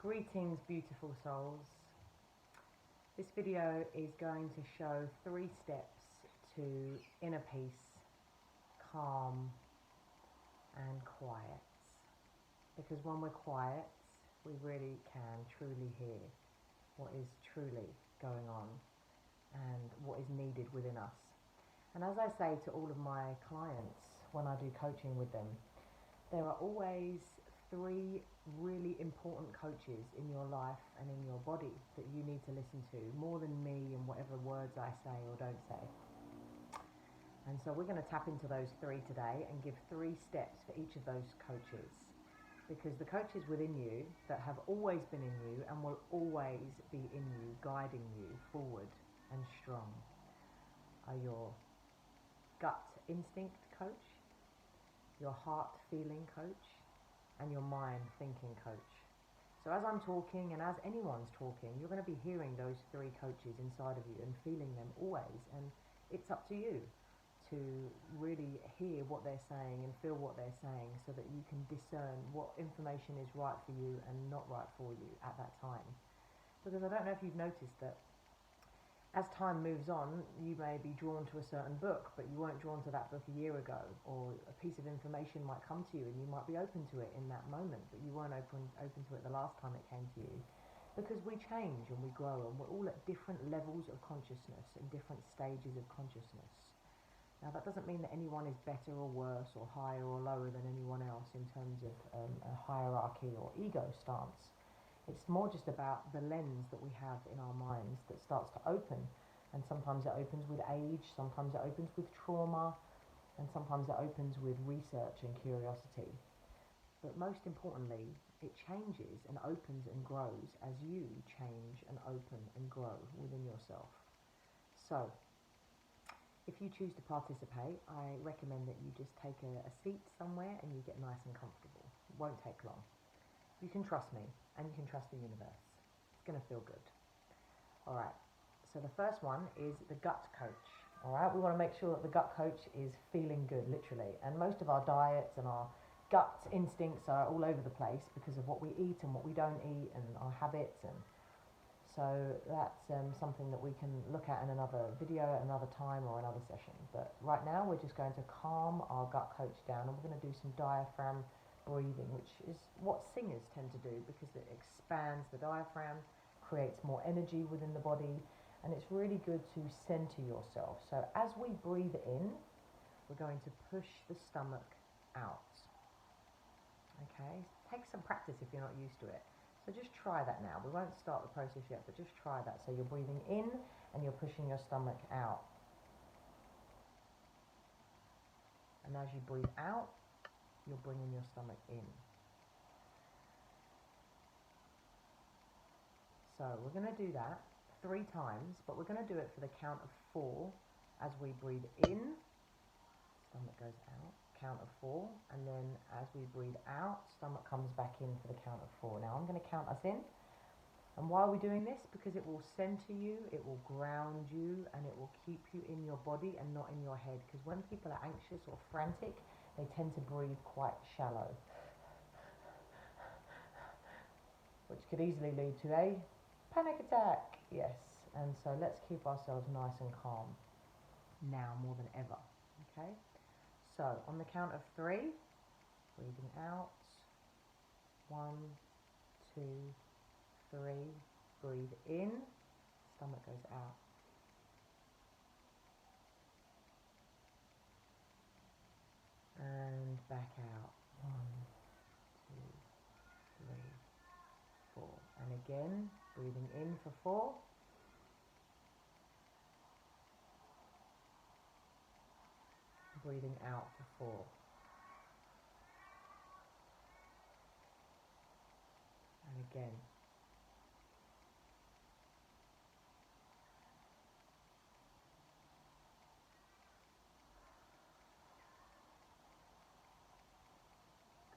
Greetings, beautiful souls. This video is going to show 3 steps to inner peace, calm and quiet. Because when we're quiet, we really can truly hear what is truly going on and what is needed within us. And as I say to all of my clients when I do coaching with them, there are always 3 really important coaches in your life and in your body that you need to listen to, more than me and whatever words I say or don't say. And so we're going to tap into those 3 today and give 3 steps for each of those coaches. Because the coaches within you that have always been in you and will always be in you, guiding you forward and strong, are your gut instinct coach, your heart feeling coach, and your mind thinking coach. So as I'm talking and as anyone's talking, you're going to be hearing those 3 coaches inside of you and feeling them always. And it's up to you to really hear what they're saying and feel what they're saying so that you can discern what information is right for you and not right for you at that time. Because I don't know if you've noticed that as time moves on, you may be drawn to a certain book, but you weren't drawn to that book a year ago, or a piece of information might come to you and you might be open to it in that moment, but you weren't open to it the last time it came to you. Because we change and we grow, and we're all at different levels of consciousness and different stages of consciousness. Now that doesn't mean that anyone is better or worse or higher or lower than anyone else in terms of a hierarchy or ego stance. It's more just about the lens that we have in our minds that starts to open. And sometimes it opens with age, sometimes it opens with trauma, and sometimes it opens with research and curiosity. But most importantly, it changes and opens and grows as you change and open and grow within yourself. So, if you choose to participate, I recommend that you just take a seat somewhere and you get nice and comfortable. It won't take long. You can trust me, and you can trust the universe. It's going to feel good. All right, so the first one is the gut coach. All right, we want to make sure that the gut coach is feeling good, literally. And most of our diets and our gut instincts are all over the place because of what we eat and what we don't eat and our habits. And so that's something that we can look at in another video at another time or another session. But right now, we're just going to calm our gut coach down, and we're going to do some diaphragm breathing, which is what singers tend to do because it expands the diaphragm, creates more energy within the body, and it's really good to center yourself. So as we breathe in, we're going to push the stomach out. Okay, take some practice if you're not used to it. So just try that now. We won't start the process yet, but just try that. So you're breathing in and you're pushing your stomach out. And as you breathe out, you're bringing your stomach in. So we're going to do that 3 times, but we're going to do it for the count of 4. As we breathe in, stomach goes out, count of 4, and then as we breathe out, stomach comes back in for the count of 4. Now I'm going to count us in, and why are we doing this? Because it will center you, it will ground you, and it will keep you in your body and not in your head. Because when people are anxious or frantic, they tend to breathe quite shallow, which could easily lead to a panic attack. Yes, and so let's keep ourselves nice and calm now more than ever. Okay, so on the count of 3, breathing out, 1, 2, 3, breathe in, stomach goes out. And back out, 1, 2, 3, 4. And again, breathing in for 4. Breathing out for 4. And again.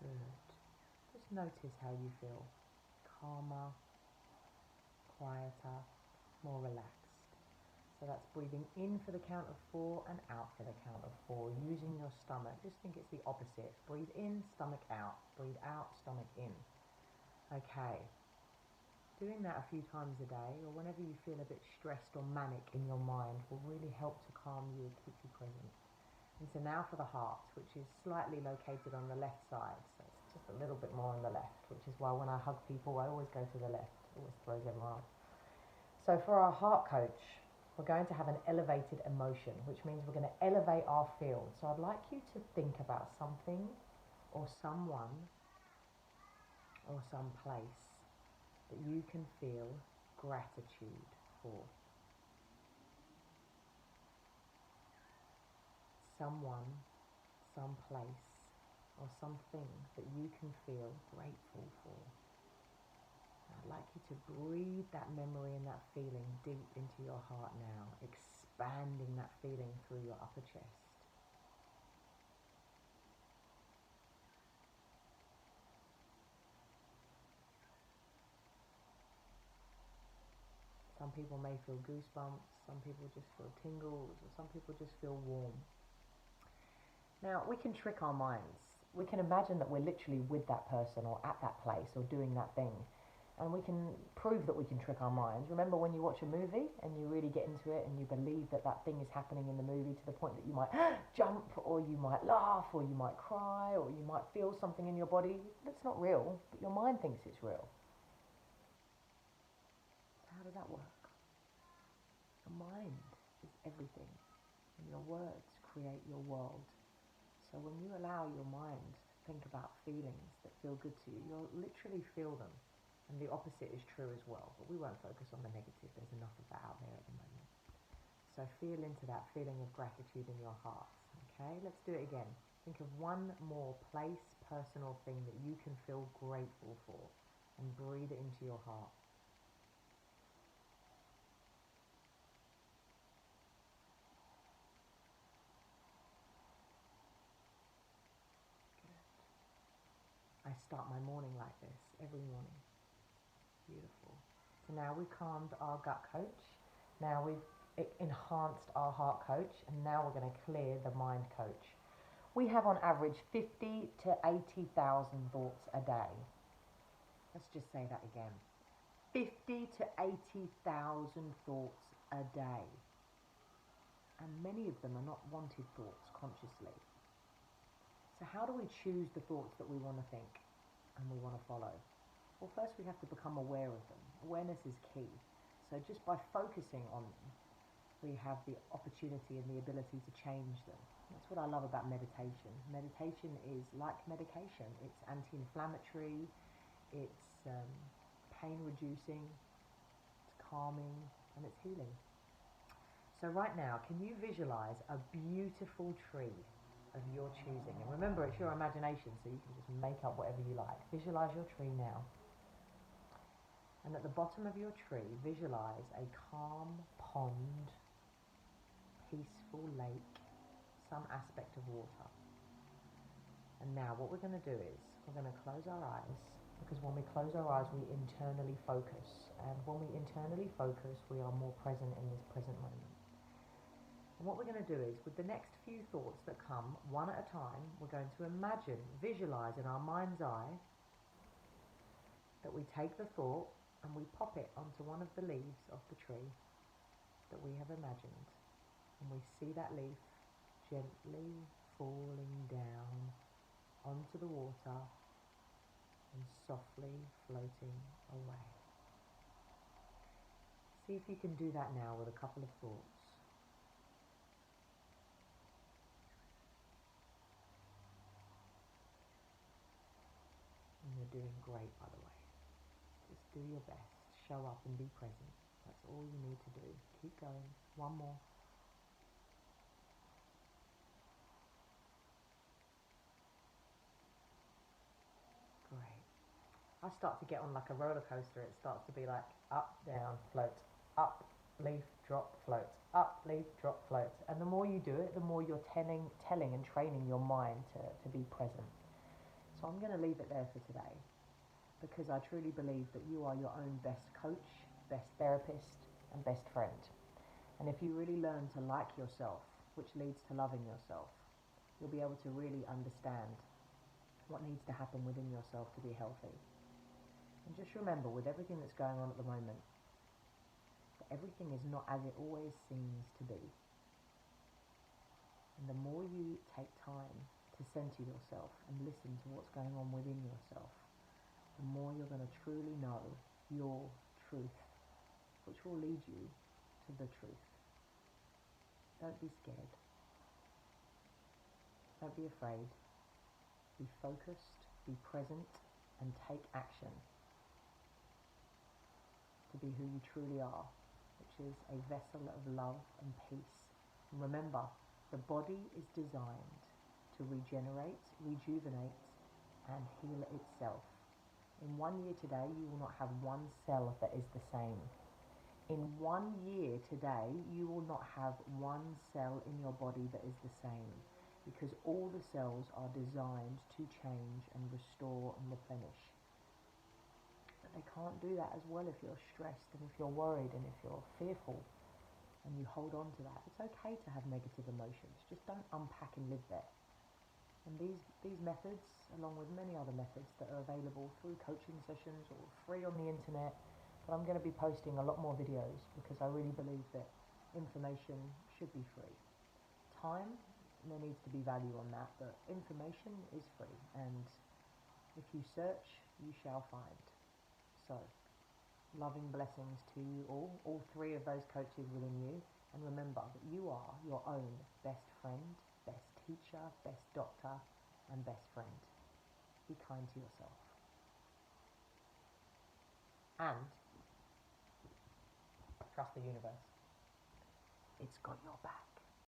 Good. Just notice how you feel. Calmer, quieter, more relaxed. So that's breathing in for the count of 4 and out for the count of 4, using your stomach. Just think it's the opposite. Breathe in, stomach out. Breathe out, stomach in. Okay. doing that a few times a day, or whenever you feel a bit stressed or manic in your mind, will really help to calm you and keep you present. And so now for the heart, which is slightly located on the left side, so it's just a little bit more on the left, which is why when I hug people, I always go to the left. It always throws everyone off. So for our heart coach, we're going to have an elevated emotion, which means we're going to elevate our field. So I'd like you to think about something or someone or some place that you can feel gratitude for. Someone, some place, or something that you can feel grateful for. I'd like you to breathe that memory and that feeling deep into your heart now, expanding that feeling through your upper chest. Some people may feel goosebumps, some people just feel tingles, or some people just feel warm. Now, we can trick our minds. We can imagine that we're literally with that person or at that place or doing that thing. And we can prove that we can trick our minds. Remember when you watch a movie and you really get into it and you believe that that thing is happening in the movie to the point that you might jump, or you might laugh, or you might cry, or you might feel something in your body that's not real, but your mind thinks it's real. So how does that work? Your mind is everything, and your words create your world. So when you allow your mind to think about feelings that feel good to you, you'll literally feel them. And the opposite is true as well, but we won't focus on the negative. There's enough of that out there at the moment. So feel into that feeling of gratitude in your heart. Okay, let's do it again. Think of one more place, person or thing that you can feel grateful for, and breathe it into your heart. Good. I start my morning like this every morning. Beautiful. So now we've calmed our gut coach. Now we've enhanced our heart coach, and now we're going to clear the mind coach. We have on average 50 to 80,000 thoughts a day. Let's just say that again. 50 to 80,000 thoughts a day. And many of them are not wanted thoughts consciously. So how do we choose the thoughts that we want to think and we want to follow? Well, first we have to become aware of them. Awareness is key. So just by focusing on them, we have the opportunity and the ability to change them. That's what I love about meditation. Meditation is like medication. It's anti-inflammatory, it's pain reducing, it's calming, and it's healing. So right now, can you visualize a beautiful tree of your choosing? And remember, it's your imagination, so you can just make up whatever you like. Visualize your tree now. And at the bottom of your tree, visualize a calm pond, peaceful lake, some aspect of water. And now what we're going to do is we're going to close our eyes, because when we close our eyes, we internally focus. And when we internally focus, we are more present in this present moment. And what we're going to do is, with the next few thoughts that come, one at a time, we're going to imagine, visualize in our mind's eye that we take the thought and we pop it onto one of the leaves of the tree that we have imagined. And we see that leaf gently falling down onto the water and softly floating away. See if you can do that now with a couple of thoughts. And you're doing great, by the way. Just do your best. Show up and be present. That's all you need to do. Keep going. One more. Great. I start to get on like a roller coaster. It starts to be like up, down, float, up, leaf, drop, float, up, leaf, drop, float. And the more you do it, the more you're telling and training your mind to be present. So I'm going to leave it there for today, because I truly believe that you are your own best coach, best therapist, and best friend. And if you really learn to like yourself, which leads to loving yourself, you'll be able to really understand what needs to happen within yourself to be healthy. And just remember, with everything that's going on at the moment, that everything is not as it always seems to be. And the more you take time to center yourself and listen to what's going on within yourself, the more you're going to truly know your truth, which will lead you to the truth. Don't be scared. Don't be afraid. Be focused, be present, and take action to be who you truly are, which is a vessel of love and peace. And remember, the body is designed to regenerate, rejuvenate, and heal itself. In 1 year today, you will not have one cell that is the same. In 1 year today, you will not have one cell in your body that is the same, because all the cells are designed to change and restore and replenish. But they can't do that as well if you're stressed and if you're worried and if you're fearful and you hold on to that. It's okay to have negative emotions, just don't unpack and live there. And these methods, along with many other methods that are available through coaching sessions or free on the internet, but I'm going to be posting a lot more videos because I really believe that information should be free. Time, there needs to be value on that, but information is free, and if you search, you shall find. So, loving blessings to you all three of those coaches within you, and remember that you are your own best friend, best teacher, best doctor, and best friend. Be kind to yourself. And trust the universe. It's got your back.